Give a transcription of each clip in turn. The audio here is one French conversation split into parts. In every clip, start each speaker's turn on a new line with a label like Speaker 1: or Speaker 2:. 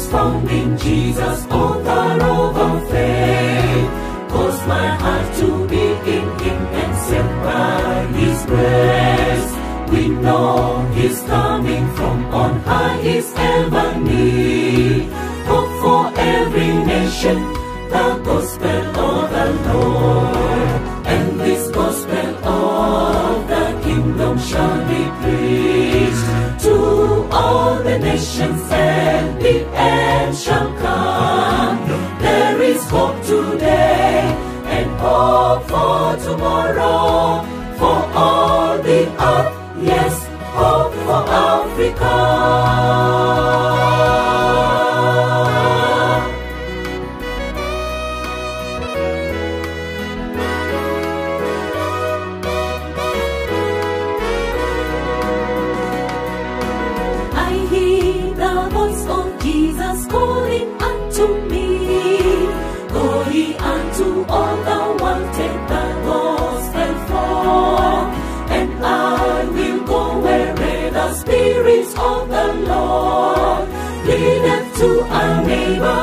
Speaker 1: is found in Jesus, author of our faith. Cause my heart to beat in Him and set by His grace. We know His coming from on high is ever near. Hope for every nation, the gospel of the Lord. And this gospel of the kingdom shall be preached to all the nations, and the end shall come. There is hope today and hope for tomorrow, for all the earth, yes, hope for Africa. Calling unto me, go ye unto all the world, take the gospel for, and I will go wherever the spirits of the Lord leadeth to our neighbor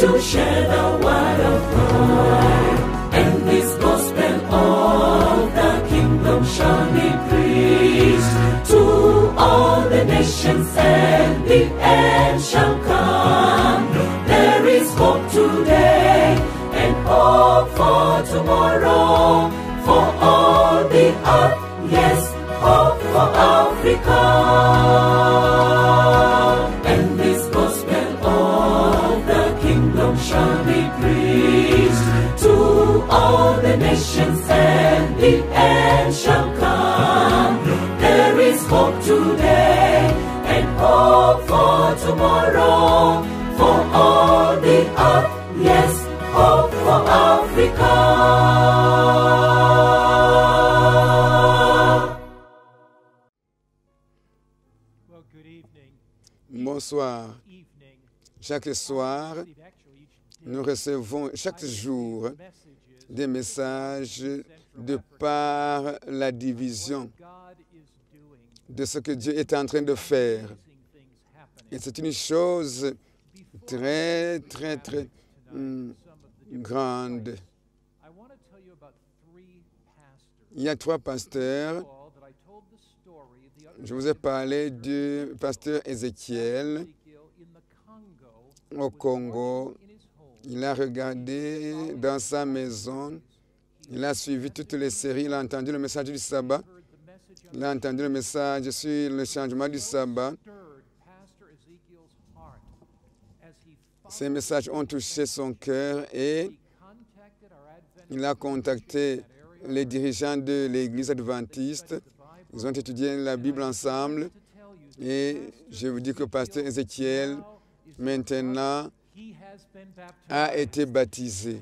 Speaker 1: to share the word of God. And this gospel of the kingdom shall be preached to all the nations, and the end shall come. There is hope today and hope for tomorrow, for all the earth, yes, hope for Africa. And this gospel of the kingdom shall be preached to all the nations, and the end shall come. There is hope today and hope for tomorrow, for all the earth, yes, hope for Africa.
Speaker 2: Well, good evening.
Speaker 3: Bonsoir. Chaque soir, nous recevons chaque jour des messages de par la division de ce que Dieu est en train de faire. Et c'est une chose très, très, très grande. Il y a 3 pasteurs. Je vous ai parlé du pasteur Ézéchiel au Congo. Il a regardé dans sa maison. Il a suivi toutes les séries. Il a entendu le message du sabbat. Il a entendu le message sur le changement du sabbat. Ces messages ont touché son cœur et il a contacté les dirigeants de l'Église adventiste. Ils ont étudié la Bible ensemble et je vous dis que pasteur Ézéchiel, maintenant, a été baptisé.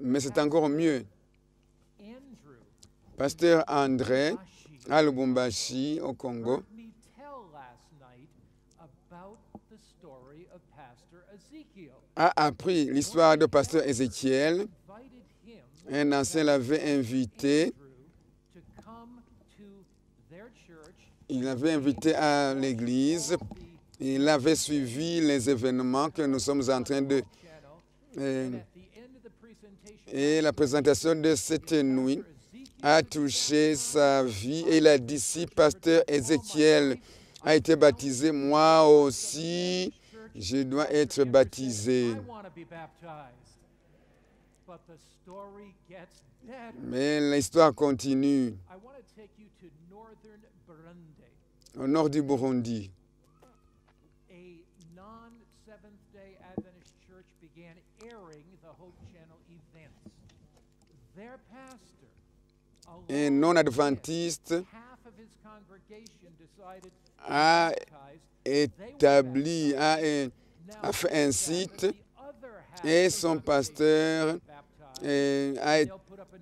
Speaker 3: Mais c'est encore mieux. Pasteur André, à Lubumbashi, au Congo, a appris l'histoire de pasteur Ézéchiel. Un ancien l'avait invité. Il l'avait invité à l'église. Il avait suivi les événements que nous sommes en train de... Et la présentation de cette nuit a touché sa vie. Et il a dit, si pasteur Ézéchiel a été baptisé, moi aussi, je dois être baptisé. Mais l'histoire continue. Au nord du Burundi. Un non-adventiste a établi, a fait un site et son pasteur a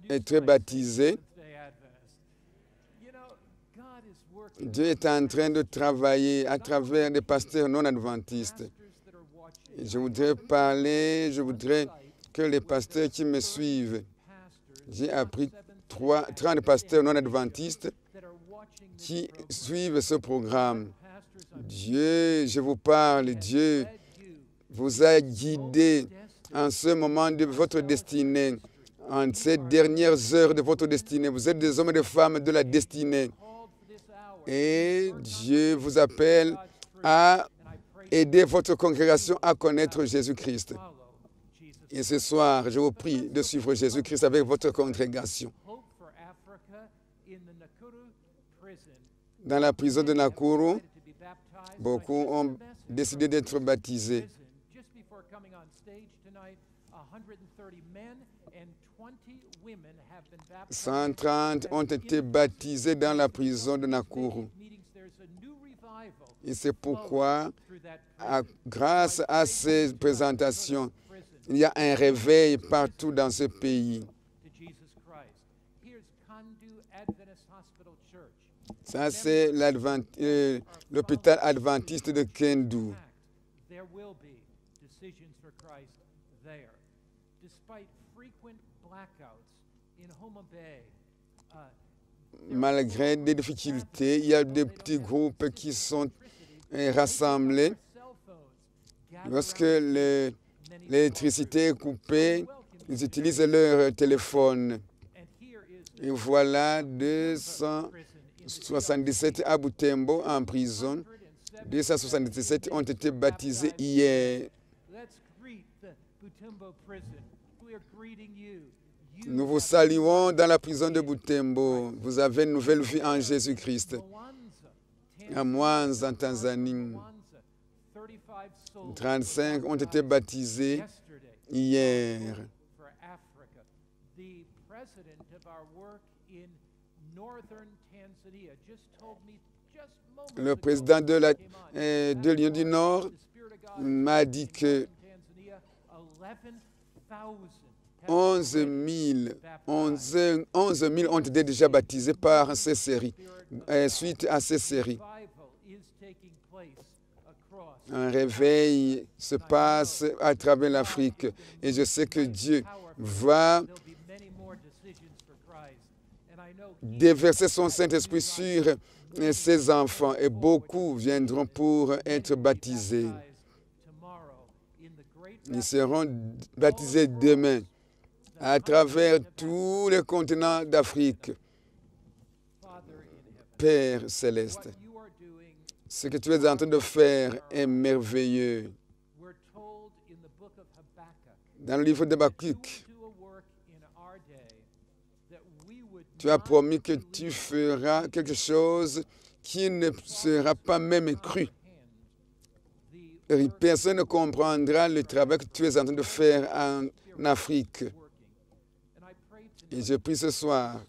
Speaker 3: été baptisé. Dieu est en train de travailler à travers des pasteurs non-adventistes. Je voudrais que les pasteurs qui me suivent, j'ai appris 30 pasteurs non-adventistes qui suivent ce programme. Dieu, je vous parle, Dieu vous a guidé en ce moment de votre destinée, en ces dernières heures de votre destinée. Vous êtes des hommes et des femmes de la destinée. Et Dieu vous appelle à aider votre congrégation à connaître Jésus-Christ. Et ce soir, je vous prie de suivre Jésus-Christ avec votre congrégation. Dans la prison de Nakuru, beaucoup ont décidé d'être baptisés. 130 ont été baptisés dans la prison de Nakuru. Et c'est pourquoi, grâce à ces présentations, il y a un réveil partout dans ce pays. Ça, c'est l'hôpital adventiste de Kendu. Malgré des difficultés, il y a des petits groupes qui sont rassemblés. Lorsque l'électricité est coupée, ils utilisent leur téléphone. Et voilà 277 à Butembo en prison. 277 ont été baptisés hier. Nous vous saluons dans la prison de Butembo. Vous avez une nouvelle vie en Jésus-Christ. À Mwanza, en Tanzanie, 35 ont été baptisés hier. Le président de l'Union du Nord m'a dit que 11 000 ont été déjà baptisés par ces séries, suite à ces séries. Un réveil se passe à travers l'Afrique et je sais que Dieu va déverser son Saint-Esprit sur ses enfants et beaucoup viendront pour être baptisés. Ils seront baptisés demain à travers tous les continents d'Afrique. Père céleste, ce que tu es en train de faire est merveilleux. Dans le livre d'Habakkuk, tu as promis que tu feras quelque chose qui ne sera pas même cru. Personne ne comprendra le travail que tu es en train de faire en Afrique. Et je prie ce soir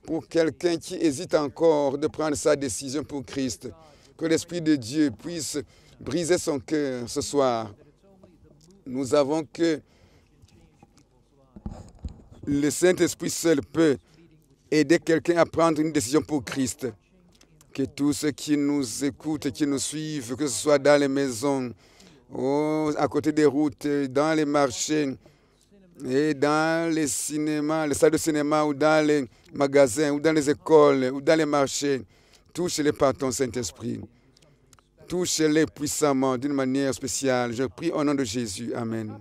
Speaker 3: pour quelqu'un qui hésite encore de prendre sa décision pour Christ, que l'Esprit de Dieu puisse briser son cœur ce soir. Nous avons que le Saint-Esprit seul peut aider quelqu'un à prendre une décision pour Christ. Que tous ceux qui nous écoutent, qui nous suivent, que ce soit dans les maisons, à côté des routes, dans les marchés, et dans les cinémas, les salles de cinéma, ou dans les magasins, ou dans les écoles, ou dans les marchés, touche-les par ton Saint-Esprit. Touche-les puissamment, d'une manière spéciale. Je prie au nom de Jésus. Amen.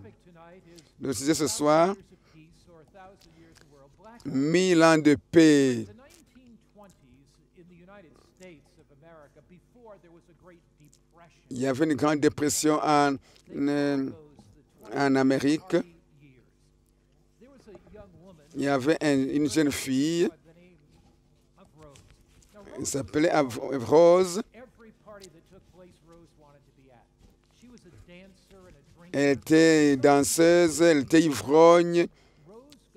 Speaker 3: Le sujet ce soir, 1000 ans de paix. Il y avait une grande dépression en Amérique. Il y avait une jeune fille, elle s'appelait Rose. Elle était danseuse, elle était ivrogne,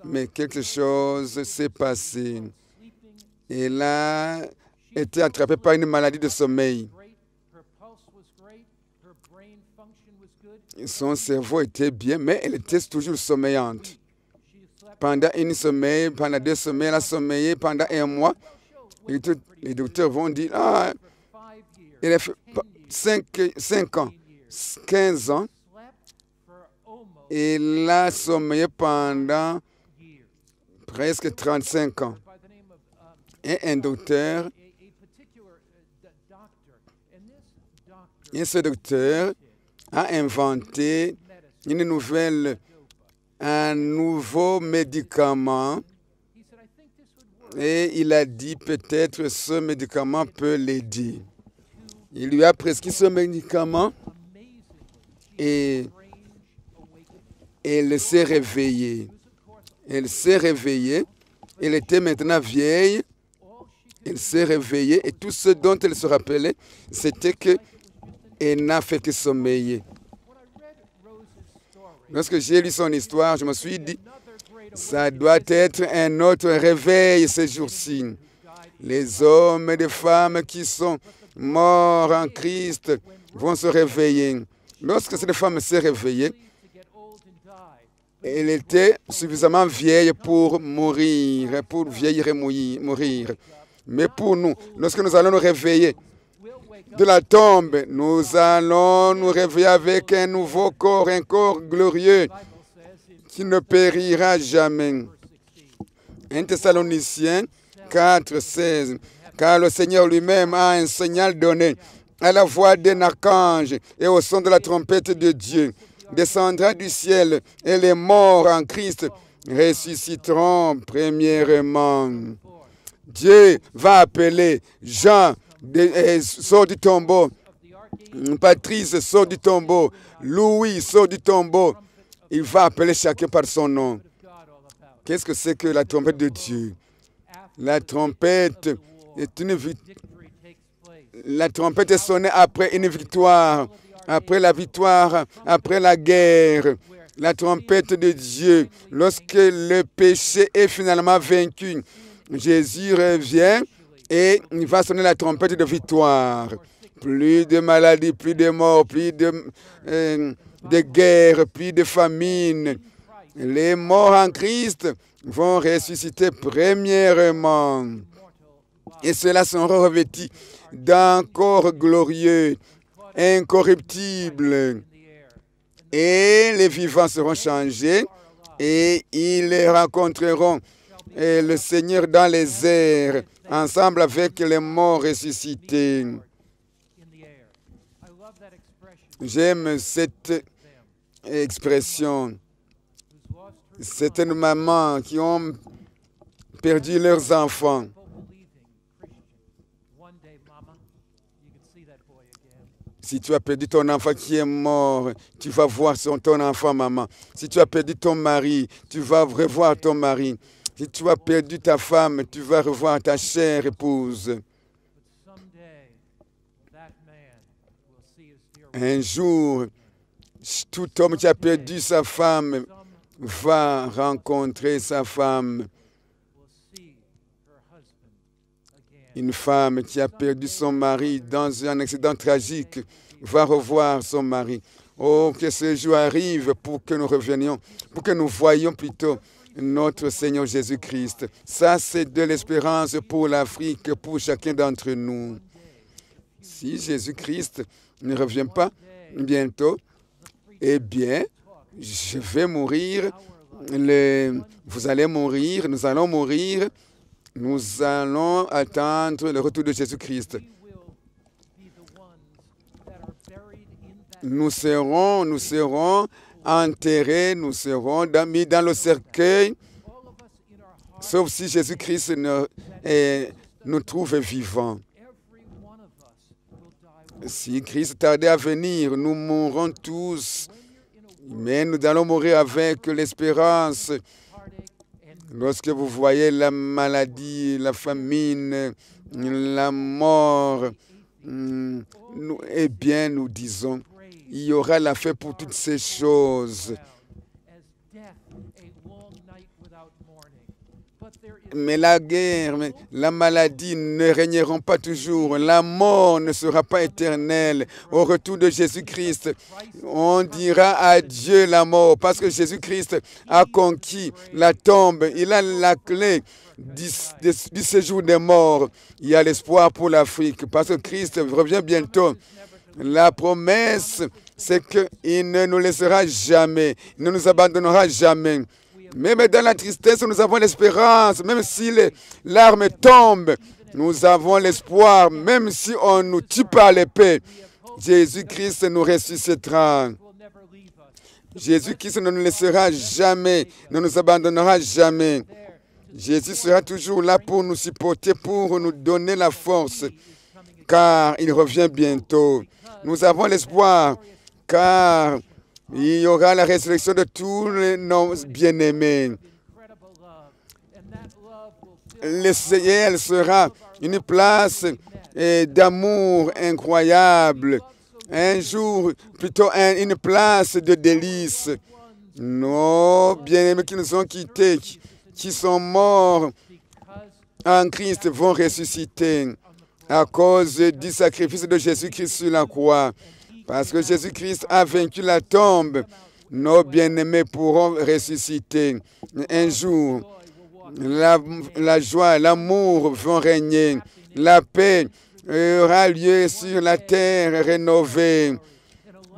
Speaker 3: mais quelque chose s'est passé. Elle a été attrapée par une maladie de sommeil. Son cerveau était bien, mais elle était toujours sommeillante. Pendant une semaine, pendant 2 semaines, elle a sommeillé pendant 1 mois. Les docteurs vont dire, elle a fait 5 ans, 15 ans. Elle a sommeillé pendant presque 35 ans. Et un docteur Et ce docteur a inventé un nouveau médicament. Et il a dit peut-être ce médicament peut l'aider. Il lui a prescrit ce médicament et elle s'est réveillée. Elle s'est réveillée. Elle était maintenant vieille. Elle s'est réveillée et tout ce dont elle se rappelait, c'était qu'elle n'a fait que sommeiller. Lorsque j'ai lu son histoire, je me suis dit, ça doit être un autre réveil ces jours-ci. Les hommes et les femmes qui sont morts en Christ vont se réveiller. Lorsque cette femme s'est réveillée, elle était suffisamment vieille pour mourir, pour vieillir et mourir. Mais pour nous, lorsque nous allons nous réveiller de la tombe, nous allons nous réveiller avec un nouveau corps, un corps glorieux qui ne périra jamais. 1 Thessaloniciens 4, 16. Car le Seigneur lui-même a un signal donné à la voix d'un archange et au son de la trompette de Dieu. Descendra du ciel et les morts en Christ ressusciteront premièrement. Dieu va appeler Jean, sort du tombeau. Patrice, sort du tombeau. Louis, sort du tombeau. Il va appeler chacun par son nom. Qu'est-ce que c'est que la trompette de Dieu? La trompette est la trompette est sonnée après une victoire, après la victoire, après la guerre. La trompette de Dieu, lorsque le péché est finalement vaincu, Jésus revient et il va sonner la trompette de victoire. Plus de maladies, plus de morts, plus de guerres, plus de famine. Les morts en Christ vont ressusciter premièrement. Et ceux-là seront revêtus d'un corps glorieux, incorruptible. Et les vivants seront changés et ils rencontreront le Seigneur dans les airs, ensemble avec les morts ressuscités. J'aime cette expression. Certaines mamans qui ont perdu leurs enfants. Si tu as perdu ton enfant qui est mort, tu vas voir ton enfant, maman. Si tu as perdu ton mari, tu vas revoir ton mari. Si tu as perdu ta femme, tu vas revoir ta chère épouse. Un jour, tout homme qui a perdu sa femme va rencontrer sa femme. Une femme qui a perdu son mari dans un accident tragique va revoir son mari. Oh, que ce jour arrive pour que nous revenions, pour que nous voyions plutôt notre Seigneur Jésus-Christ. Ça, c'est de l'espérance pour l'Afrique, pour chacun d'entre nous. Si Jésus-Christ ne revient pas bientôt, eh bien, je vais mourir. Vous allez mourir, nous allons mourir. Nous allons attendre le retour de Jésus-Christ. Nous serons enterrés, nous serons mis dans le cercueil, sauf si Jésus-Christ nous trouve vivants. Si Christ tardait à venir, nous mourrons tous, mais nous allons mourir avec l'espérance. Lorsque vous voyez la maladie, la famine, la mort, eh bien, nous disons, il y aura la fin pour toutes ces choses. Mais la guerre, la maladie ne régneront pas toujours. La mort ne sera pas éternelle. Au retour de Jésus-Christ, on dira adieu la mort parce que Jésus-Christ a conquis la tombe. Il a la clé du séjour des morts. Il y a l'espoir pour l'Afrique parce que Christ revient bientôt. La promesse, c'est qu'il ne nous laissera jamais. Il ne nous abandonnera jamais. Même dans la tristesse, nous avons l'espérance. Même si les larmes tombent, nous avons l'espoir. Même si on nous tue par l'épée, Jésus-Christ nous ressuscitera. Jésus-Christ ne nous laissera jamais, ne nous abandonnera jamais. Jésus sera toujours là pour nous supporter, pour nous donner la force, car il revient bientôt. Nous avons l'espoir, car il y aura la résurrection de tous nos bien-aimés. Le ciel sera une place d'amour incroyable. Un jour, plutôt une place de délices. Nos bien-aimés qui nous ont quittés, qui sont morts en Christ, vont ressusciter à cause du sacrifice de Jésus-Christ sur la croix. Parce que Jésus-Christ a vaincu la tombe, nos bien-aimés pourront ressusciter. Un jour, la joie, l'amour vont régner. La paix aura lieu sur la terre rénovée.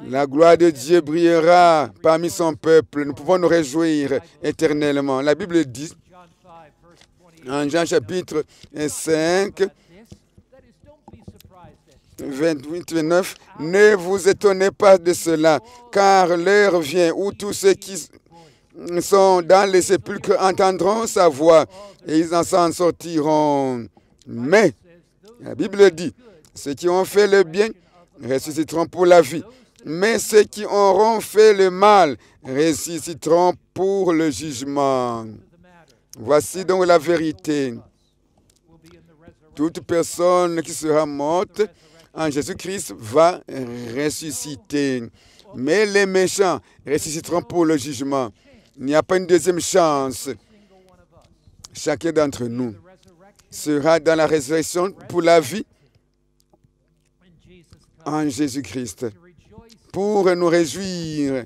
Speaker 3: La gloire de Dieu brillera parmi son peuple. Nous pouvons nous réjouir éternellement. La Bible dit, en Jean chapitre 5, 28-29, « Ne vous étonnez pas de cela, car l'heure vient où tous ceux qui sont dans les sépulcres entendront sa voix et ils en s'en sortiront. Mais, la Bible dit, ceux qui ont fait le bien ressusciteront pour la vie. Mais ceux qui auront fait le mal ressusciteront pour le jugement. » Voici donc la vérité. Toute personne qui sera morte en Jésus-Christ va ressusciter. Mais les méchants ressusciteront pour le jugement. Il n'y a pas une deuxième chance. Chacun d'entre nous sera dans la résurrection pour la vie en Jésus-Christ. Pour nous réjouir,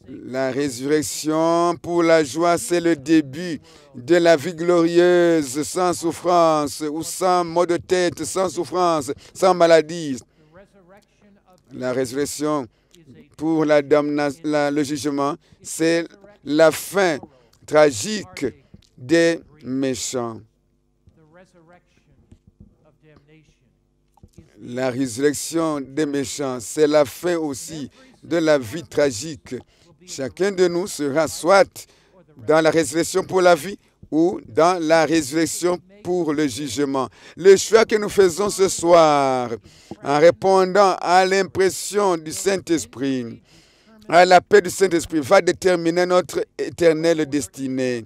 Speaker 3: la résurrection pour la joie, c'est le début de la vie glorieuse, sans souffrance ou sans maux de tête, sans souffrance, sans maladie. La résurrection pour le jugement, c'est la fin tragique des méchants. La résurrection des méchants, c'est la fin aussi de la vie tragique. Chacun de nous sera soit dans la résurrection pour la vie ou dans la résurrection pour le jugement. Le choix que nous faisons ce soir, en répondant à l'impression du Saint-Esprit, à la paix du Saint-Esprit, va déterminer notre éternelle destinée.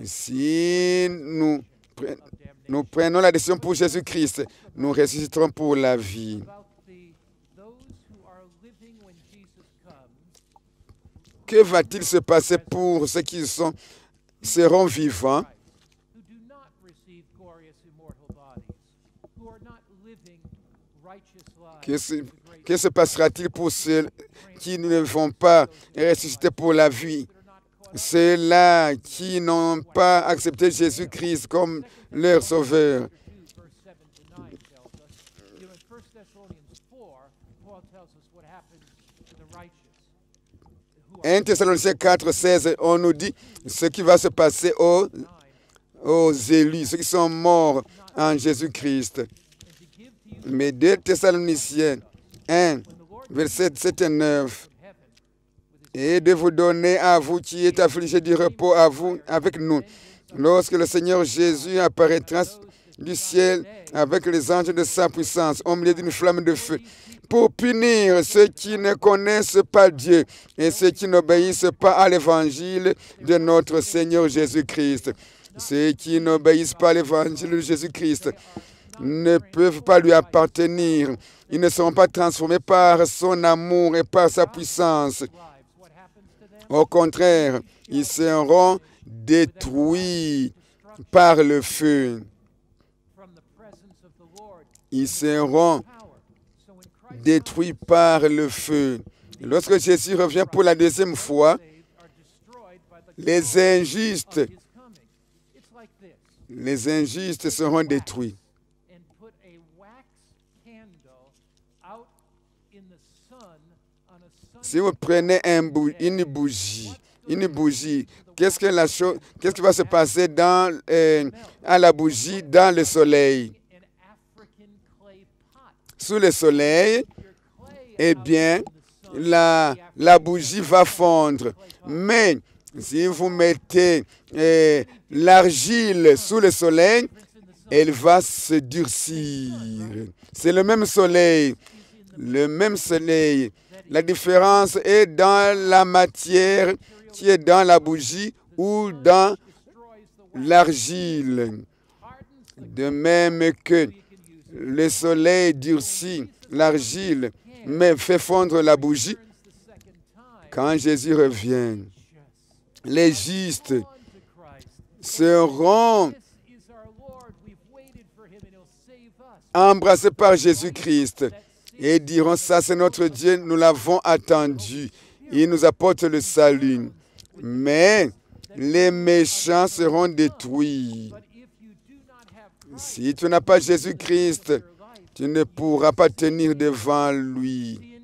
Speaker 3: Si nous prenons la décision pour Jésus-Christ, nous ressusciterons pour la vie. Que va-t-il se passer pour ceux qui seront vivants, que se passera-t-il pour ceux qui ne vont pas ressusciter pour la vie? Ceux-là qui n'ont pas accepté Jésus-Christ comme leur sauveur. 1 Thessaloniciens 4, 16, on nous dit ce qui va se passer aux élus, ceux qui sont morts en Jésus-Christ. Mais 2 Thessaloniciens 1, versets 7 et 9, et de vous donner à vous qui êtes affligés du repos à vous, avec nous, lorsque le Seigneur Jésus apparaîtra du ciel avec les anges de sa puissance, au milieu d'une flamme de feu, pour punir ceux qui ne connaissent pas Dieu et ceux qui n'obéissent pas à l'évangile de notre Seigneur Jésus-Christ. Ceux qui n'obéissent pas à l'évangile de Jésus-Christ ne peuvent pas lui appartenir. Ils ne seront pas transformés par son amour et par sa puissance. Au contraire, ils seront détruits par le feu. Ils seront détruits par le feu. Lorsque Jésus revient pour la deuxième fois, les injustes seront détruits. Si vous prenez une bougie, qu'est-ce qui va se passer à la bougie dans le soleil? sous le soleil, eh bien, la bougie va fondre. Mais si vous mettez l'argile sous le soleil, elle va se durcir. C'est le même soleil. Le même soleil. La différence est dans la matière qui est dans la bougie ou dans l'argile. De même que le soleil durcit l'argile, mais fait fondre la bougie, quand Jésus revient, les justes seront embrassés par Jésus-Christ et diront, ça c'est notre Dieu, nous l'avons attendu, il nous apporte le salut. Mais les méchants seront détruits. Si tu n'as pas Jésus-Christ, tu ne pourras pas tenir devant lui.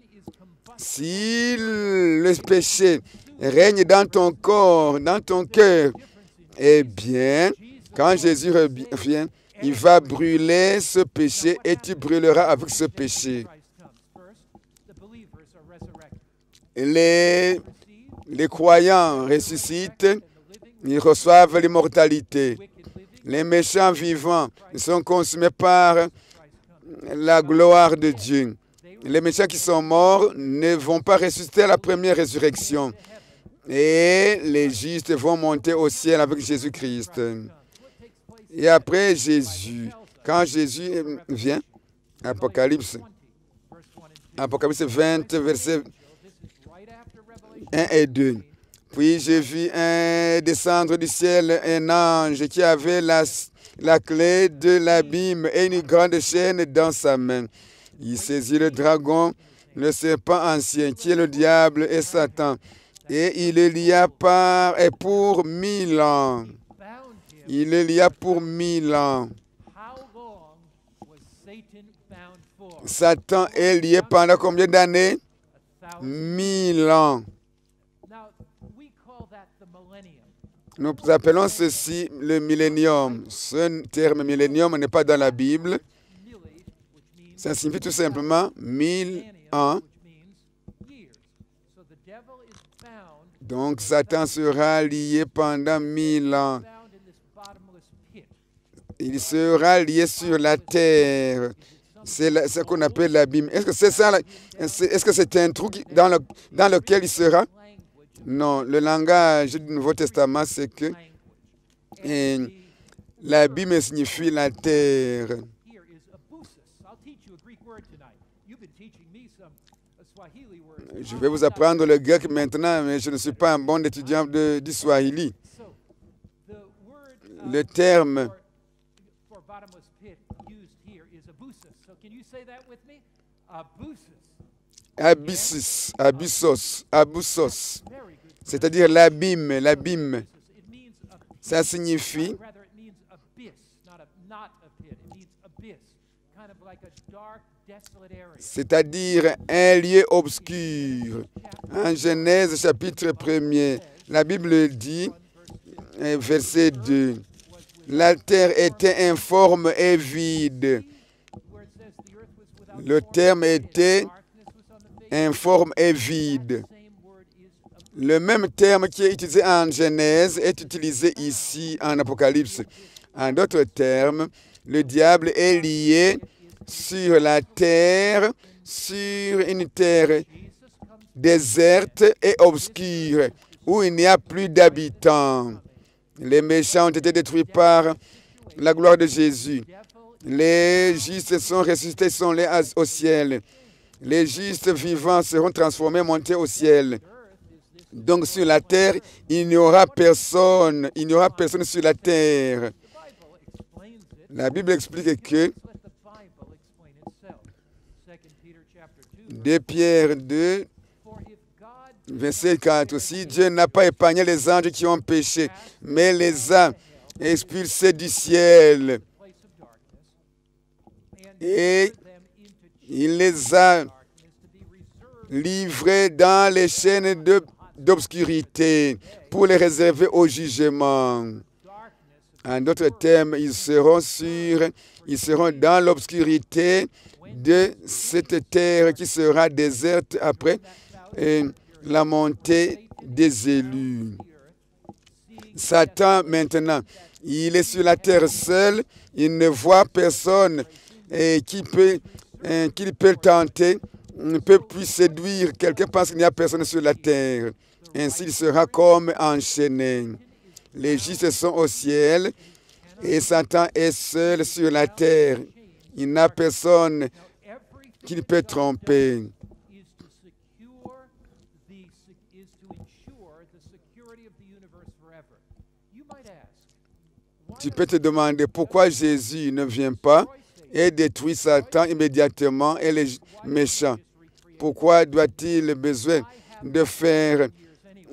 Speaker 3: Si le péché règne dans ton corps, dans ton cœur, eh bien, quand Jésus revient, il va brûler ce péché et tu brûleras avec ce péché. Les croyants ressuscitent, ils reçoivent l'immortalité. Les méchants vivants sont consumés par la gloire de Dieu. Les méchants qui sont morts ne vont pas ressusciter à la première résurrection. Et les justes vont monter au ciel avec Jésus-Christ. Et après Jésus, quand Jésus vient, Apocalypse 20, versets 1 et 2. Puis j'ai vu descendre du ciel un ange qui avait la clé de l'abîme et une grande chaîne dans sa main. Il saisit le dragon, le serpent ancien, qui est le diable et Satan, et il le lia pour 1000 ans. Il le lia pour 1000 ans. Satan est lié pendant combien d'années? 1000 ans. Nous appelons ceci le millénium. Ce terme millénium n'est pas dans la Bible. Ça signifie tout simplement 1000 ans. Donc Satan sera lié pendant 1000 ans. Il sera lié sur la terre. C'est ce qu'on appelle l'abîme. Est-ce que c'est ça? Est-ce que c'est un trou dans lequel il sera? Non, le langage du Nouveau Testament, c'est que l'abîme signifie la terre. Je vais vous apprendre le grec maintenant, mais je ne suis pas un bon étudiant du Swahili. Le terme abyssos, c'est-à-dire l'abîme. Ça signifie c'est-à-dire un lieu obscur. En Genèse chapitre 1er, la Bible dit, verset 2, la terre était informe et vide. Le terme était informe et vide. Le même terme qui est utilisé en Genèse est utilisé ici en Apocalypse. En d'autres termes, le diable est lié sur la terre, sur une terre déserte et obscure, où il n'y a plus d'habitants. Les méchants ont été détruits par la gloire de Jésus. Les justes sont ressuscités, sont allés au ciel. Les justes vivants seront transformés, montés au ciel. Donc sur la terre, il n'y aura personne sur la terre. La Bible explique que 2 Pierre 2, verset 4 aussi, Dieu n'a pas épargné les anges qui ont péché, mais les a expulsés du ciel. Et il les a livrés dans les chaînes d'obscurité pour les réserver au jugement. En d'autres termes, ils seront dans l'obscurité de cette terre qui sera déserte après la montée des élus. Satan, maintenant, il est sur la terre seul, il ne voit personne qui peut le tenter, ne peut plus séduire quelqu'un parce qu'il n'y a personne sur la terre. Ainsi, il sera comme enchaîné. Les justes sont au ciel et Satan est seul sur la terre. Il n'a personne qui peut tromper. Tu peux te demander pourquoi Jésus ne vient pas et détruit Satan immédiatement et les méchants. Pourquoi doit-il besoin de faire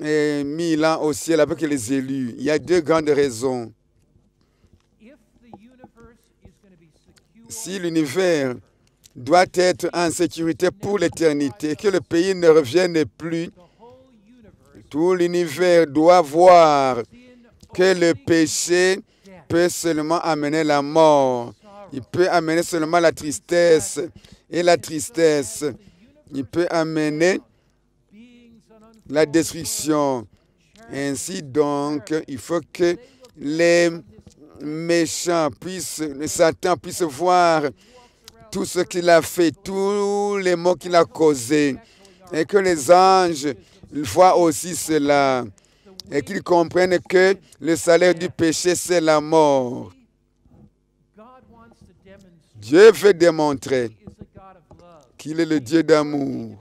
Speaker 3: 1000 ans au ciel avec les élus? Il y a deux grandes raisons. Si l'univers doit être en sécurité pour l'éternité, que le pays ne revienne plus, tout l'univers doit voir que le péché peut seulement amener la mort. Il peut amener seulement la tristesse. Et la tristesse, il peut amener la destruction. Ainsi donc, il faut que les méchants puissent, Satan puisse voir tout ce qu'il a fait, tous les maux qu'il a causés, et que les anges voient aussi cela, et qu'ils comprennent que le salaire du péché, c'est la mort. Dieu veut démontrer qu'il est le Dieu d'amour,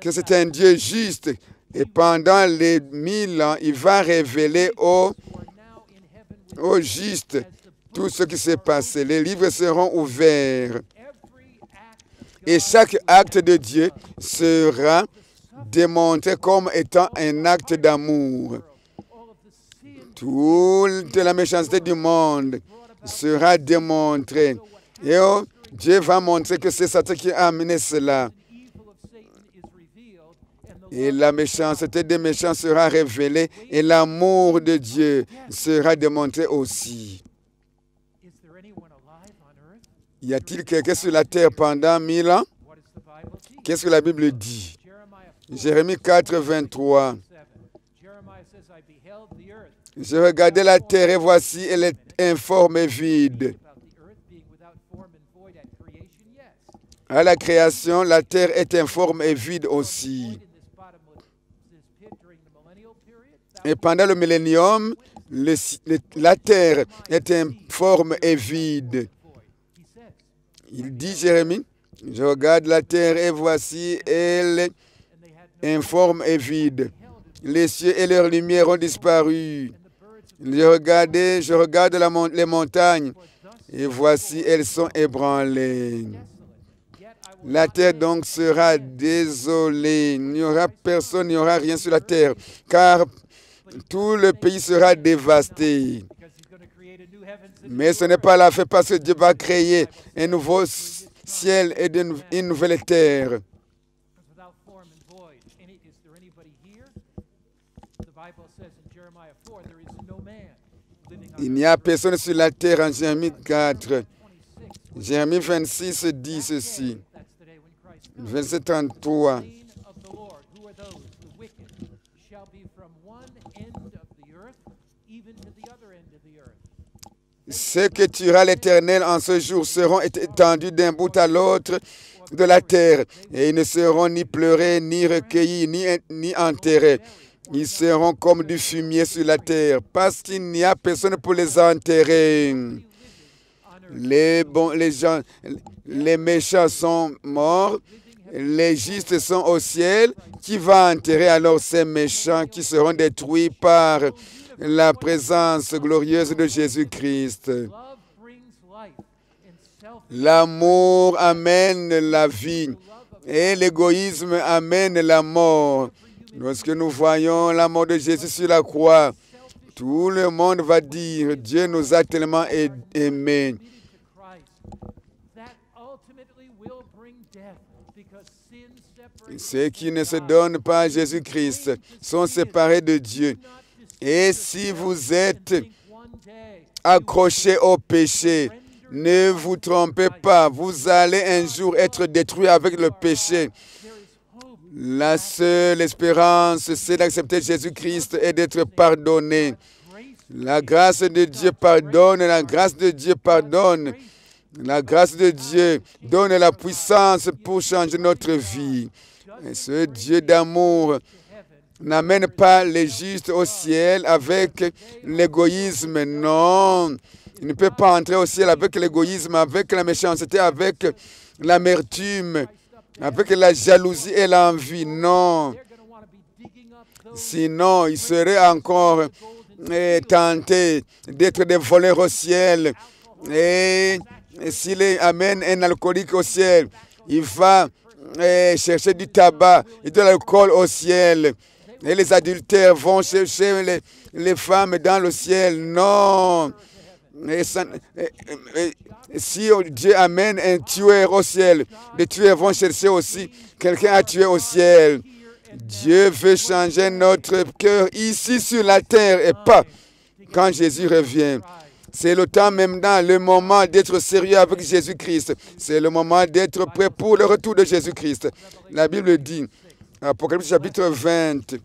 Speaker 3: que c'est un Dieu juste, et pendant les 1000 ans, il va révéler aux justes tout ce qui s'est passé. Les livres seront ouverts, et chaque acte de Dieu sera démontré comme étant un acte d'amour. Toute la méchanceté du monde sera démontrée. Et Dieu va montrer que c'est Satan qui a amené cela. Et la méchanceté des méchants sera révélée et l'amour de Dieu sera démontré aussi. Y a-t-il quelqu'un sur la terre pendant 1000 ans? Qu'est-ce que la Bible dit? Jérémie 4, 23. Je regardais la terre et voici, elle est informe et vide. À la création, la terre est informe et vide aussi. Et pendant le millénium, la terre est informe et vide. Il dit, Jérémie, je regarde la terre et voici, elle est informe et vide. Les cieux et leur lumière ont disparu. Je regarde les montagnes et voici, elles sont ébranlées. La terre donc sera désolée. Il n'y aura personne, il n'y aura rien sur la terre, car tout le pays sera dévasté. Mais ce n'est pas la fin parce que Dieu va créer un nouveau ciel et une nouvelle terre. Il n'y a personne sur la terre en Jérémie 4. Jérémie 26 dit ceci. Verset 33. Ceux que tuera l'Éternel en ce jour seront étendus d'un bout à l'autre de la terre, et ils ne seront ni pleurés, ni recueillis, ni enterrés. Ils seront comme du fumier sur la terre, parce qu'il n'y a personne pour les enterrer. Les méchants sont morts, les justes sont au ciel. Qui va enterrer alors ces méchants qui seront détruits par la présence glorieuse de Jésus-Christ? L'amour amène la vie et l'égoïsme amène la mort. Lorsque nous voyons la mort de Jésus sur la croix, tout le monde va dire, Dieu nous a tellement aimés. Ceux qui ne se donnent pas à Jésus-Christ sont séparés de Dieu. Et si vous êtes accrochés au péché, Ne vous trompez pas, vous allez un jour être détruits avec le péché. La seule espérance, c'est d'accepter Jésus-Christ et d'être pardonné. La grâce de Dieu pardonne, la grâce de Dieu pardonne. La grâce de Dieu donne la puissance pour changer notre vie. Et ce Dieu d'amour n'amène pas les justes au ciel avec l'égoïsme. Non, il ne peut pas entrer au ciel avec l'égoïsme, avec la méchanceté, avec l'amertume, avec la jalousie et l'envie. Non. Sinon, il serait encore tenté d'être des voleurs au ciel. Et s'il amène un alcoolique au ciel, il va chercher du tabac et de l'alcool au ciel. Et les adultères vont chercher les femmes dans le ciel. Non. Si Dieu amène un tueur au ciel, les tueurs vont chercher aussi quelqu'un à tuer au ciel. Dieu veut changer notre cœur ici sur la terre et pas quand Jésus revient. C'est le temps maintenant, le moment d'être sérieux avec Jésus-Christ. C'est le moment d'être prêt pour le retour de Jésus-Christ. La Bible dit, Apocalypse chapitre 20,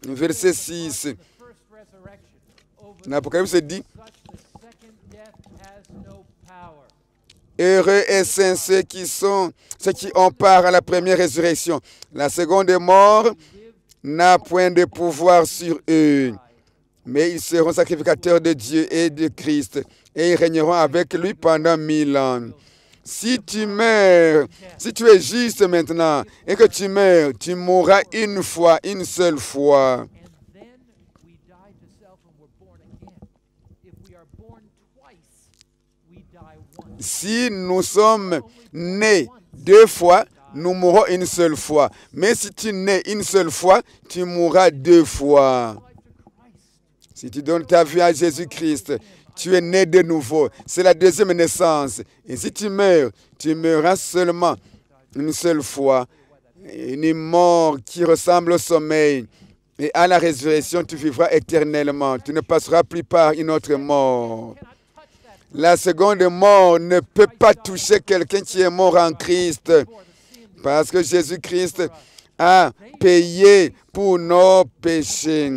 Speaker 3: verset 6. L'Apocalypse dit, heureux et saints ceux qui ont part à la première résurrection. La seconde mort n'a point de pouvoir sur eux, mais ils seront sacrificateurs de Dieu et de Christ, et ils régneront avec lui pendant 1000 ans. Si tu meurs, si tu es juste maintenant, et que tu meurs, tu mourras une fois, une seule fois. Si nous sommes nés 2 fois, nous mourrons une seule fois. Mais si tu nais une seule fois, tu mourras 2 fois. Si tu donnes ta vie à Jésus-Christ, tu es né de nouveau. C'est la deuxième naissance. Et si tu meurs, tu mourras seulement une seule fois. Une mort qui ressemble au sommeil. Et à la résurrection, tu vivras éternellement. Tu ne passeras plus par une autre mort. La seconde mort ne peut pas toucher quelqu'un qui est mort en Christ. Parce que Jésus-Christ a payé pour nos péchés.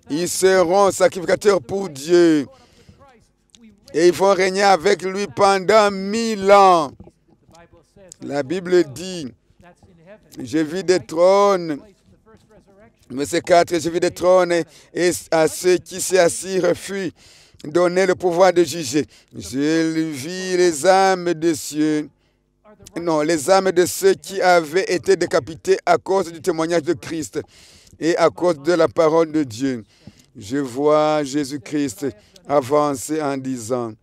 Speaker 3: Ils seront sacrificateurs pour Dieu. Et ils vont régner avec lui pendant 1000 ans. La Bible dit, je vis des trônes. Verset 4, je vis des trônes et à ceux qui s'y assis refusent donner le pouvoir de juger. Je vis les âmes de cieux. Non, les âmes de ceux qui avaient été décapités à cause du témoignage de Christ et à cause de la parole de Dieu. Je vois Jésus-Christ avancer en disant,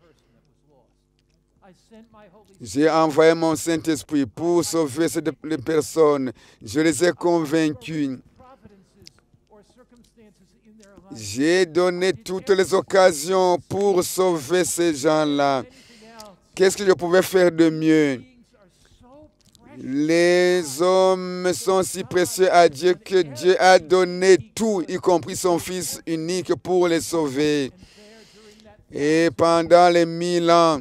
Speaker 3: j'ai envoyé mon Saint-Esprit pour sauver ces personnes. Je les ai convaincus. J'ai donné toutes les occasions pour sauver ces gens-là. Qu'est-ce que je pouvais faire de mieux? Les hommes sont si précieux à Dieu que Dieu a donné tout, y compris son Fils unique, pour les sauver. Et pendant les 1000 ans,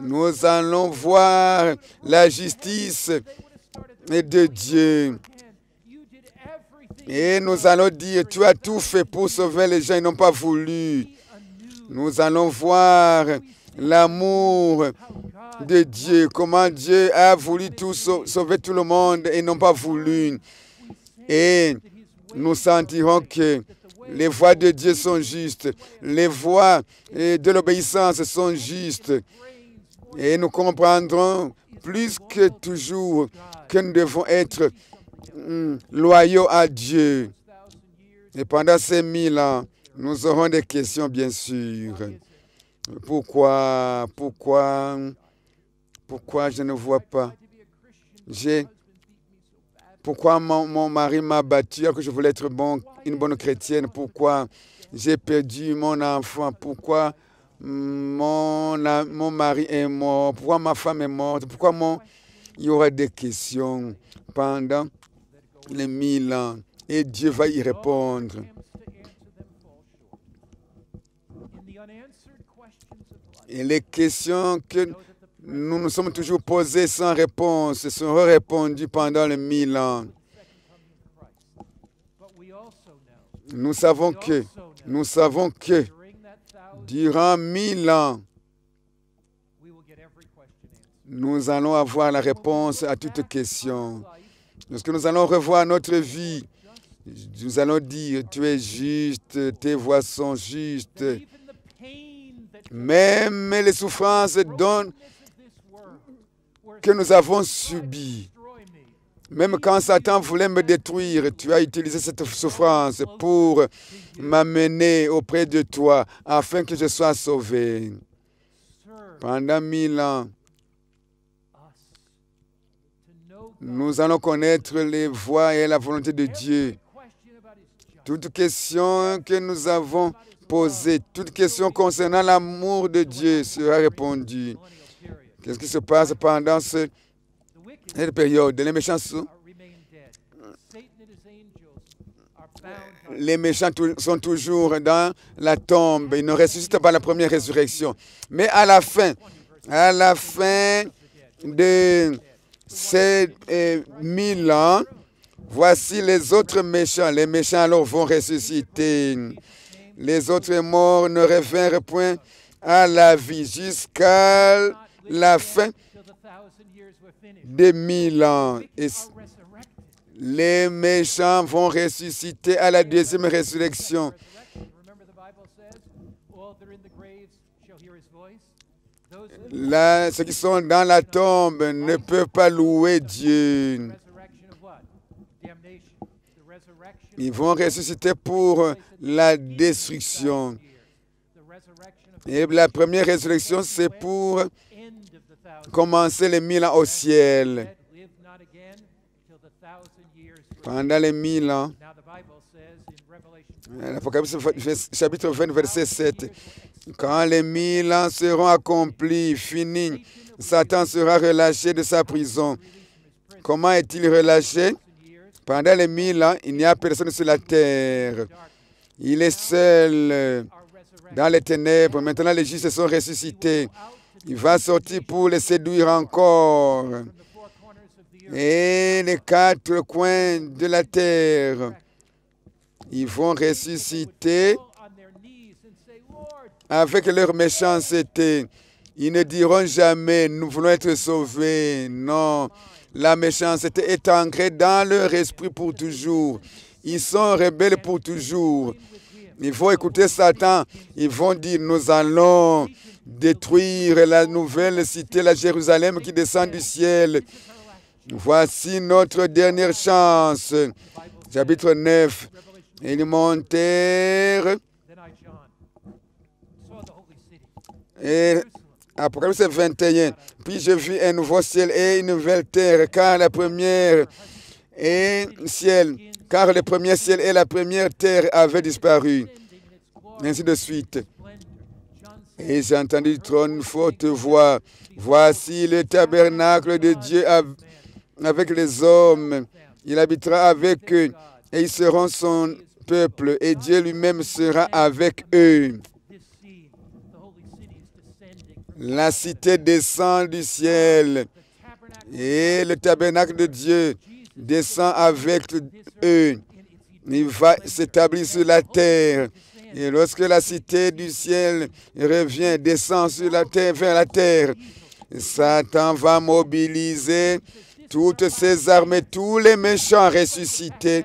Speaker 3: nous allons voir la justice de Dieu. Et nous allons dire, tu as tout fait pour sauver les gens, ils n'ont pas voulu. Nous allons voir l'amour de Dieu, comment Dieu a voulu sauver tout le monde et ils n'ont pas voulu. Et nous sentirons que les voies de Dieu sont justes, les voies de l'obéissance sont justes. Et nous comprendrons plus que toujours que nous devons être loyaux à Dieu. Et pendant ces 1000 ans, nous aurons des questions, bien sûr. Pourquoi je ne vois pas? Pourquoi mon mari m'a battu alors que je voulais être une bonne chrétienne? Pourquoi j'ai perdu mon enfant? Pourquoi mon mari est mort? Pourquoi ma femme est morte? Pourquoi il y aura des questions pendant les 1000 ans et Dieu va y répondre. Et les questions que nous nous sommes toujours posées sans réponse seront répondues pendant les 1000 ans. Nous savons que durant 1000 ans, nous allons avoir la réponse à toutes questions. Lorsque nous allons revoir notre vie, nous allons dire, tu es juste, tes voies sont justes. Même les souffrances que nous avons subies, même quand Satan voulait me détruire, tu as utilisé cette souffrance pour m'amener auprès de toi afin que je sois sauvé. Pendant 1000 ans, nous allons connaître les voies et la volonté de Dieu. Toute question que nous avons posée, toute question concernant l'amour de Dieu sera répondue. Qu'est-ce qui se passe pendant cette période? Les méchants sont toujours dans la tombe. Ils ne ressuscitent pas la première résurrection. Mais à la fin de ces 1000 ans, voici les autres méchants. Les méchants alors vont ressusciter. Les autres morts ne revinrent point à la vie jusqu'à la fin des 1000 ans. Et les méchants vont ressusciter à la deuxième résurrection. Là, ceux qui sont dans la tombe ne peuvent pas louer Dieu. Ils vont ressusciter pour la destruction. Et la première résurrection, c'est pour commencer les 1000 ans au ciel. Pendant les 1000 ans, l'Apocalypse chapitre 20, verset 7, quand les 1000 ans seront accomplis, finis, Satan sera relâché de sa prison. Comment est-il relâché? Pendant les 1000 ans, il n'y a personne sur la terre. Il est seul dans les ténèbres. Maintenant, les justes sont ressuscités. Il va sortir pour les séduire encore. Et les 4 coins de la terre, ils vont ressusciter avec leur méchanceté. Ils ne diront jamais, nous voulons être sauvés. Non, la méchanceté est ancrée dans leur esprit pour toujours. Ils sont rebelles pour toujours. Il faut écouter Satan. Ils vont dire, nous allons détruire la nouvelle cité, la Jérusalem qui descend du ciel. Voici notre dernière chance. Chapitre 9. Ils montèrent. Et Apocalypse 21. Puis je vis un nouveau ciel et une nouvelle terre, car le premier ciel et la première terre avaient disparu. Ainsi de suite. Et j'ai entendu du trône une forte voix. Voici le tabernacle de Dieu avec les hommes. Il habitera avec eux et ils seront son peuple et Dieu lui-même sera avec eux. La cité descend du ciel et le tabernacle de Dieu descend avec eux. Il va s'établir sur la terre. Et lorsque la cité du ciel revient, descend sur la terre, vers la terre, Satan va mobiliser toutes ses armées, tous les méchants ressuscités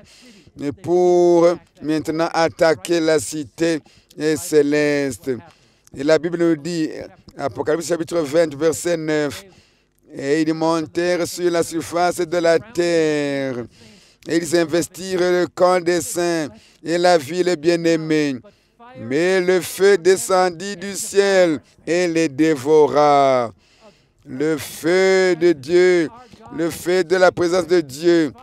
Speaker 3: pour maintenant attaquer la cité céleste. Et la Bible nous dit, Apocalypse chapitre 20, verset 9, et ils montèrent sur la surface de la terre, et ils investirent le camp des saints et la ville bien-aimée. Mais le feu descendit du ciel et les dévora. Le feu de Dieu, le feu de la présence de Dieu,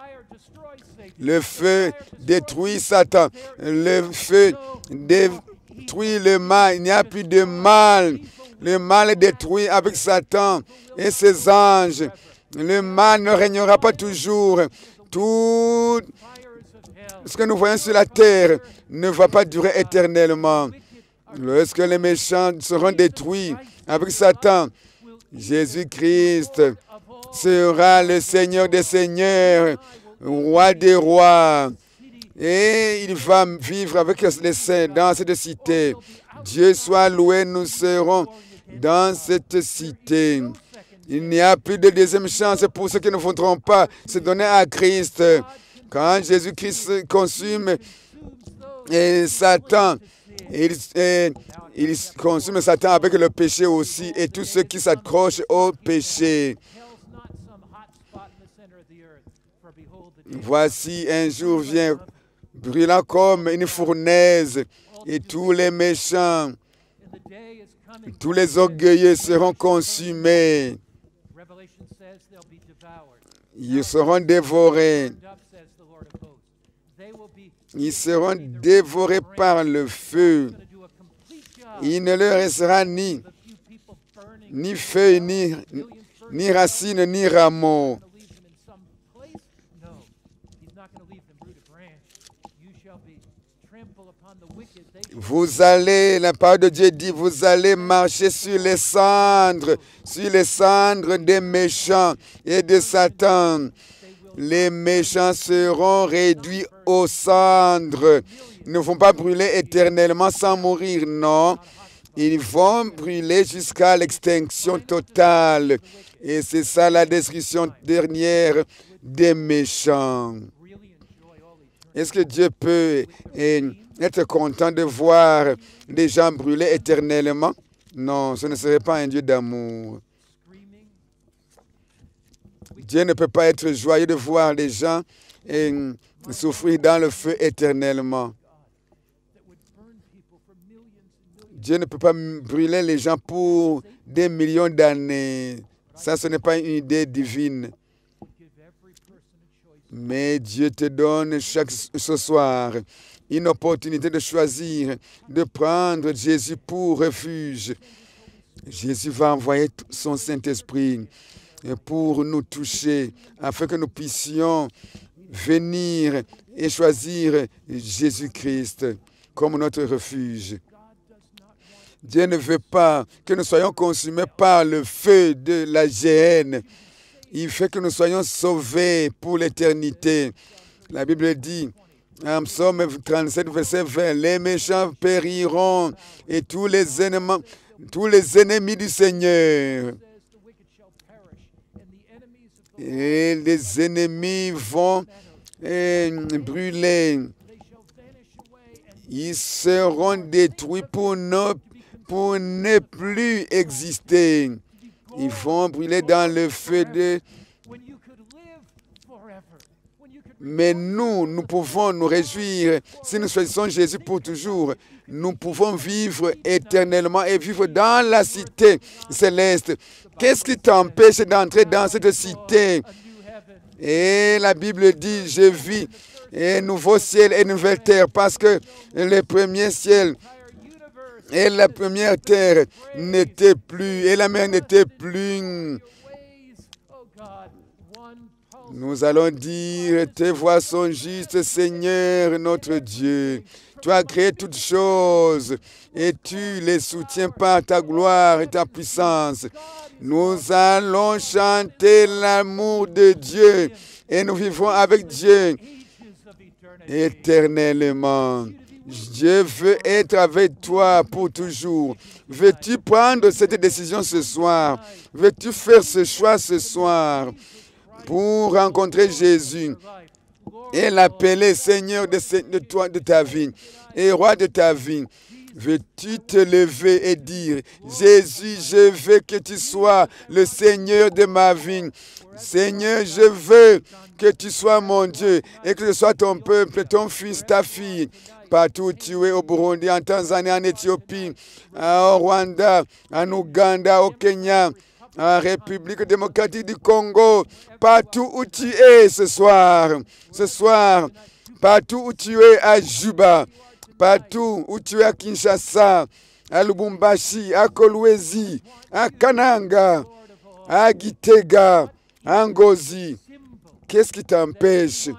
Speaker 3: le feu détruit Satan, le feu détruit le mal. Il n'y a plus de mal. Le mal est détruit avec Satan et ses anges. Le mal ne régnera pas toujours. Tout ce que nous voyons sur la terre ne va pas durer éternellement. Lorsque les méchants seront détruits avec Satan, Jésus-Christ sera le Seigneur des Seigneurs, Roi des Rois. Et il va vivre avec les saints dans cette cité. Dieu soit loué, nous serons dans cette cité. Il n'y a plus de deuxième chance pour ceux qui ne voudront pas se donner à Christ. Quand Jésus-Christ consume Satan, il consume Satan avec le péché aussi et tous ceux qui s'accrochent au péché. Voici un jour vient brûlant comme une fournaise et tous les méchants, tous les orgueilleux seront consumés. Ils seront dévorés. Ils seront dévorés par le feu. Il ne leur restera ni feuilles, ni racines, ni rameaux. Vous allez, la parole de Dieu dit, vous allez marcher sur les cendres des méchants et de Satan. Les méchants seront réduits aux cendres. Ils ne vont pas brûler éternellement sans mourir, non. Ils vont brûler jusqu'à l'extinction totale. Et c'est ça la description dernière des méchants. Est-ce que Dieu peut être content de voir des gens brûler éternellement? Non, ce ne serait pas un Dieu d'amour. Dieu ne peut pas être joyeux de voir les gens souffrir dans le feu éternellement. Dieu ne peut pas brûler les gens pour des millions d'années. Ça, ce n'est pas une idée divine. Mais Dieu te donne ce soir une opportunité de choisir, de prendre Jésus pour refuge. Jésus va envoyer son Saint-Esprit pour nous toucher, afin que nous puissions venir et choisir Jésus-Christ comme notre refuge. Dieu ne veut pas que nous soyons consumés par le feu de la géhenne. Il fait que nous soyons sauvés pour l'éternité. La Bible dit, en Psaume 37, verset 20, les méchants périront et tous les ennemis du Seigneur. Et les ennemis vont brûler. Ils seront détruits pour ne plus exister. Ils vont brûler dans le feu de... Mais nous pouvons nous réjouir. Si nous choisissons Jésus pour toujours, nous pouvons vivre éternellement et vivre dans la cité céleste. Qu'est-ce qui t'empêche d'entrer dans cette cité? Et la Bible dit, je vis un nouveau ciel et une nouvelle terre, parce que le premier ciel et la première terre n'étaient plus, et la mer n'était plus. Nous allons dire, tes voies sont justes, Seigneur notre Dieu. Tu as créé toutes choses et tu les soutiens par ta gloire et ta puissance. Nous allons chanter l'amour de Dieu et nous vivons avec Dieu éternellement. Dieu veut être avec toi pour toujours. Veux-tu prendre cette décision ce soir? Veux-tu faire ce choix ce soir pour rencontrer Jésus et l'appeler Seigneur de ta vie et Roi de ta vie? Veux-tu te lever et dire, Jésus, je veux que tu sois le Seigneur de ma vie. Seigneur, je veux que tu sois mon Dieu et que ce soit ton peuple, ton fils, ta fille. Partout où tu es, au Burundi, en Tanzanie, en Éthiopie, au Rwanda, en Ouganda, au Kenya, en République démocratique du Congo, partout où tu es ce soir, partout où tu es à Juba, partout où tu es à Kinshasa, à Lubumbashi, à Kolwezi, à Kananga, à Gitega, à Ngozi. Qu'est-ce qui t'empêche?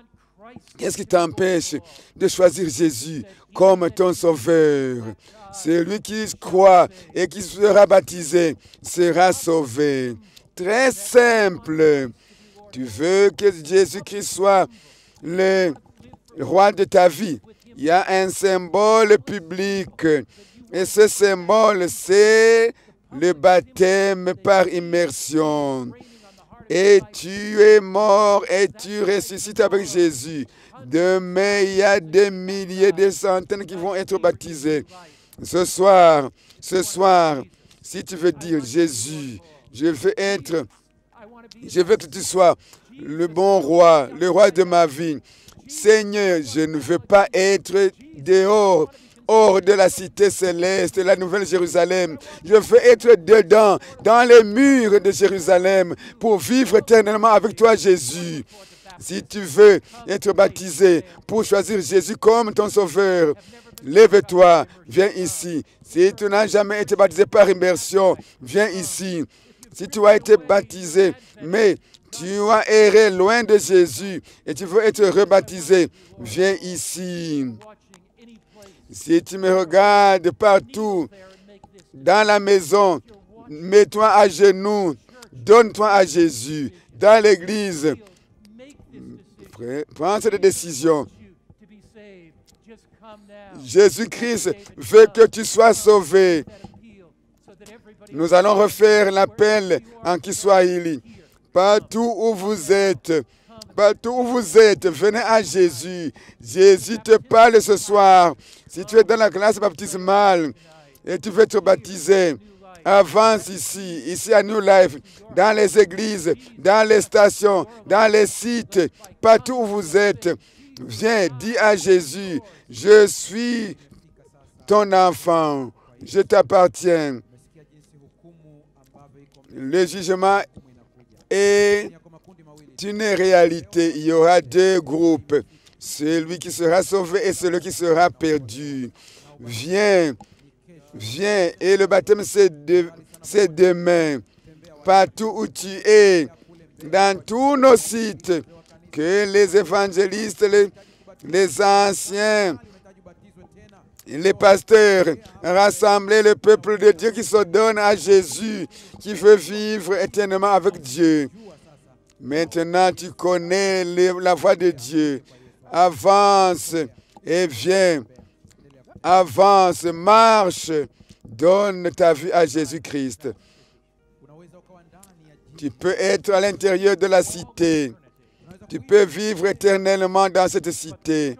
Speaker 3: Qu'est-ce qui t'empêche de choisir Jésus comme ton sauveur? Celui qui croit et qui sera baptisé sera sauvé. Très simple. Tu veux que Jésus-Christ soit le roi de ta vie. Il y a un symbole public. Et ce symbole, c'est le baptême par immersion. Et tu es mort et tu ressuscites avec Jésus. Demain, il y a des milliers, des centaines qui vont être baptisés. Ce soir, si tu veux dire, Jésus, je veux que tu sois le bon roi, le roi de ma vie. Seigneur, je ne veux pas être dehors, hors de la cité céleste, la nouvelle Jérusalem. Je veux être dedans, dans les murs de Jérusalem, pour vivre éternellement avec toi, Jésus. Si tu veux être baptisé pour choisir Jésus comme ton sauveur, lève-toi, viens ici. Si tu n'as jamais été baptisé par immersion, viens ici. Si tu as été baptisé, mais tu as erré loin de Jésus et tu veux être rebaptisé, viens ici. Si tu me regardes partout, dans la maison, mets-toi à genoux, donne-toi à Jésus. Dans l'église, prends cette décision. Jésus-Christ veut que tu sois sauvé. Nous allons refaire l'appel en Kiswahili. Partout où vous êtes, venez à Jésus. Jésus te parle ce soir. Si tu es dans la classe baptismale et tu veux être baptisé, avance ici à New Life, dans les églises, dans les stations, dans les sites, partout où vous êtes. Viens, dis à Jésus, je suis ton enfant, je t'appartiens. Le jugement est une réalité. Il y aura deux groupes, celui qui sera sauvé et celui qui sera perdu. Viens, et le baptême c'est demain. Partout où tu es, dans tous nos sites, que les évangélistes, les anciens, les pasteurs, rassembler le peuple de Dieu qui se donne à Jésus, qui veut vivre éternellement avec Dieu. Maintenant, tu connais la voix de Dieu. Avance et viens. Avance, marche. Donne ta vie à Jésus-Christ. Tu peux être à l'intérieur de la cité. Tu peux vivre éternellement dans cette cité.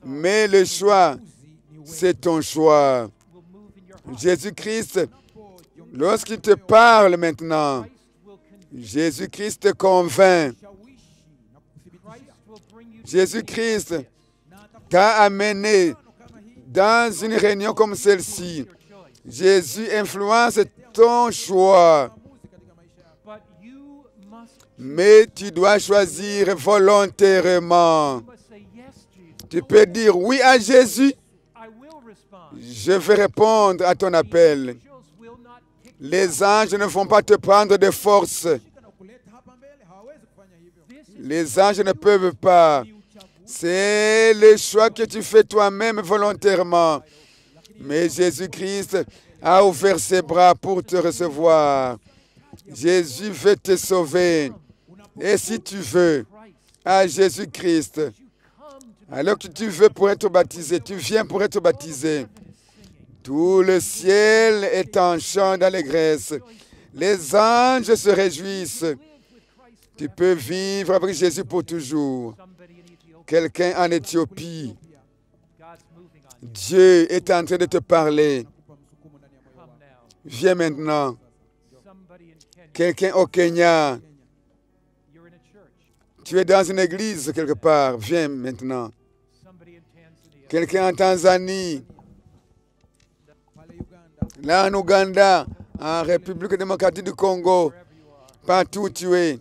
Speaker 3: Mais le choix, c'est ton choix. Jésus-Christ, lorsqu'il te parle maintenant, Jésus-Christ te convainc. Jésus-Christ t'a amené dans une réunion comme celle-ci. Jésus influence ton choix. Mais tu dois choisir volontairement. Tu peux dire oui à Jésus. Je vais répondre à ton appel. Les anges ne vont pas te prendre de force. Les anges ne peuvent pas. C'est le choix que tu fais toi-même volontairement. Mais Jésus-Christ a ouvert ses bras pour te recevoir. Jésus veut te sauver. Et si tu veux à Jésus-Christ, alors que tu veux pour être baptisé, tu viens pour être baptisé. Tout le ciel est en chant d'allégresse. Les anges se réjouissent. Tu peux vivre avec Jésus pour toujours. Quelqu'un en Éthiopie, Dieu est en train de te parler. Viens maintenant. Quelqu'un au Kenya, tu es dans une église quelque part. Viens maintenant. Quelqu'un en Tanzanie, là en Ouganda, en République démocratique du Congo, partout où tu es,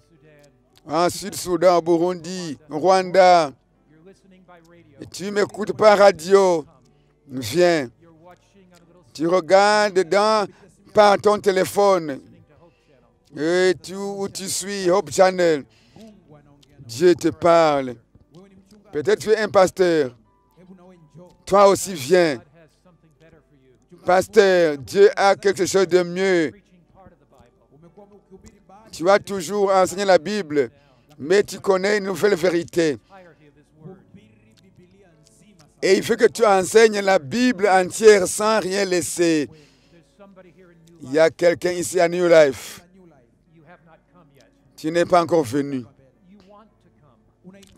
Speaker 3: en Sud-Soudan, au Burundi, au Rwanda, et tu m'écoutes par radio, viens. Tu regardes par ton téléphone, et où tu suis, Hope Channel. Dieu te parle. Peut-être tu es un pasteur. Toi aussi viens. Pasteur, Dieu a quelque chose de mieux. Tu as toujours enseigné la Bible, mais tu connais une nouvelle vérité. Et il faut que tu enseignes la Bible entière sans rien laisser. Il y a quelqu'un ici à New Life. Tu n'es pas encore venu.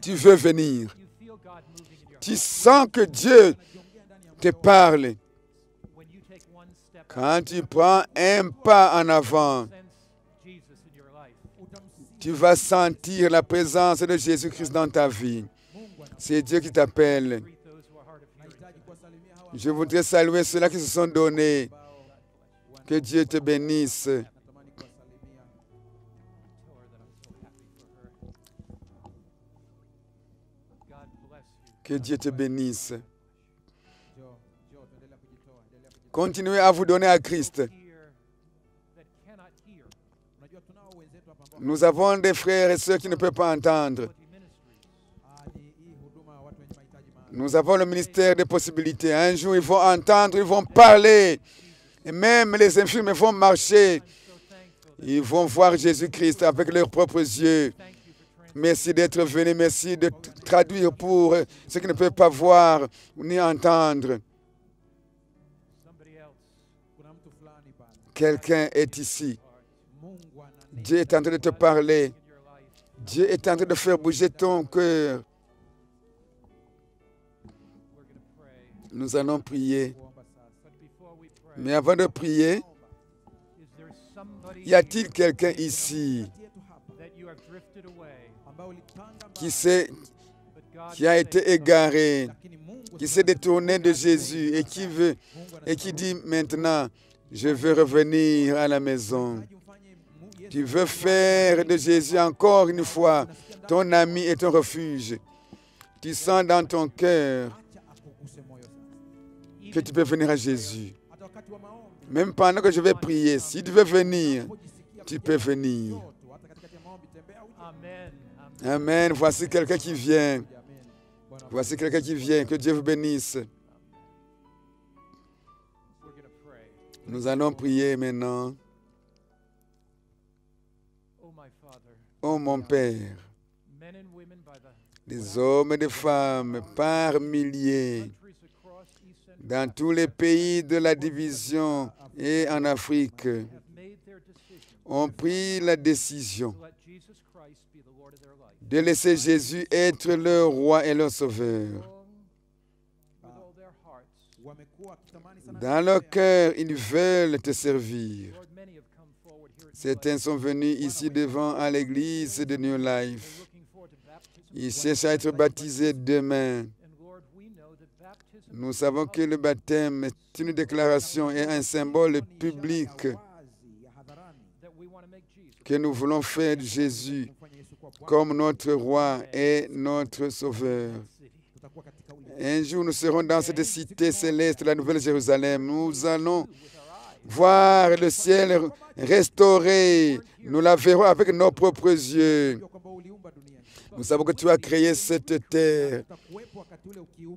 Speaker 3: Tu veux venir. Tu sens que Dieu te parle. Quand tu prends un pas en avant, tu vas sentir la présence de Jésus-Christ dans ta vie. C'est Dieu qui t'appelle. Je voudrais saluer ceux-là qui se sont donnés. Que Dieu te bénisse. Que Dieu te bénisse. Continuez à vous donner à Christ. Nous avons des frères et sœurs qui ne peuvent pas entendre. Nous avons le ministère des possibilités. Un jour, ils vont entendre, ils vont parler. Et même les infirmes vont marcher. Ils vont voir Jésus-Christ avec leurs propres yeux. Merci d'être venu. Merci de traduire pour ceux qui ne peuvent pas voir ni entendre. Quelqu'un est ici. Dieu est en train de te parler. Dieu est en train de faire bouger ton cœur. Nous allons prier. Mais avant de prier, y a-t-il quelqu'un ici qui a été égaré, qui s'est détourné de Jésus et qui dit maintenant, je veux revenir à la maison. Tu veux faire de Jésus encore une fois ton ami et ton refuge. Tu sens dans ton cœur que tu peux venir à Jésus. Même pendant que je vais prier, si tu veux venir, tu peux venir. Amen. Voici quelqu'un qui vient. Voici quelqu'un qui vient. Que Dieu vous bénisse. Nous allons prier maintenant. Oh mon Père, des hommes et des femmes par milliers, dans tous les pays de la division et en Afrique, ont pris la décision de laisser Jésus être leur roi et leur sauveur. Dans leur cœur, ils veulent te servir. Certains sont venus ici devant à l'église de New Life. Ils cherchent à être baptisés demain. Nous savons que le baptême est une déclaration et un symbole public que nous voulons faire de Jésus comme notre roi et notre sauveur. Un jour, nous serons dans cette cité céleste, la Nouvelle Jérusalem. Nous allons voir le ciel restauré. Nous la verrons avec nos propres yeux. Nous savons que tu as créé cette terre.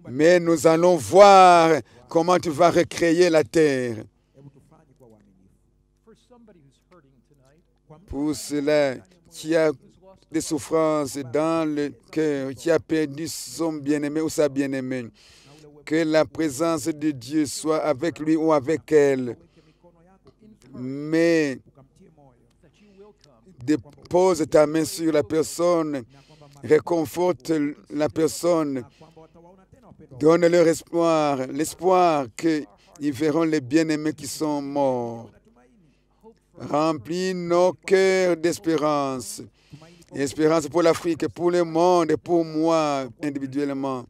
Speaker 3: Mais nous allons voir comment tu vas recréer la terre. Pour cela qui a des souffrances dans le cœur, qui a perdu son bien-aimé ou sa bien-aimée, que la présence de Dieu soit avec lui ou avec elle. Mais dépose ta main sur la personne, réconforte la personne, donne leur espoir, l'espoir qu'ils verront les bien-aimés qui sont morts. Remplis nos cœurs d'espérance. Espérance pour l'Afrique, pour le monde et pour moi individuellement.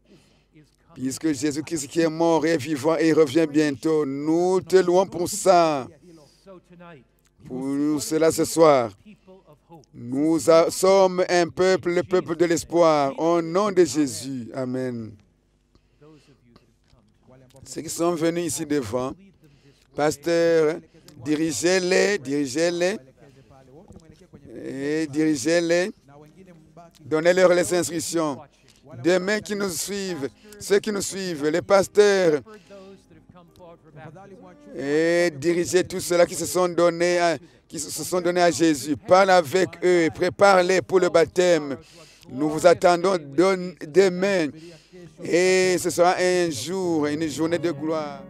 Speaker 3: Puisque Jésus-Christ qui est mort est vivant et il revient bientôt. Nous te louons pour ça. Pour cela ce soir. Nous sommes un peuple, le peuple de l'espoir. Au nom de Jésus. Amen. Ceux qui sont venus ici devant, pasteur, dirigez-les. Et dirigez-les, donnez-leur les instructions. Demain qui nous suivent, ceux qui nous suivent, les pasteurs et dirigez tous ceux-là qui se sont donnés à Jésus. Parle avec eux et prépare-les pour le baptême. Nous vous attendons demain et ce sera un jour, une journée de gloire.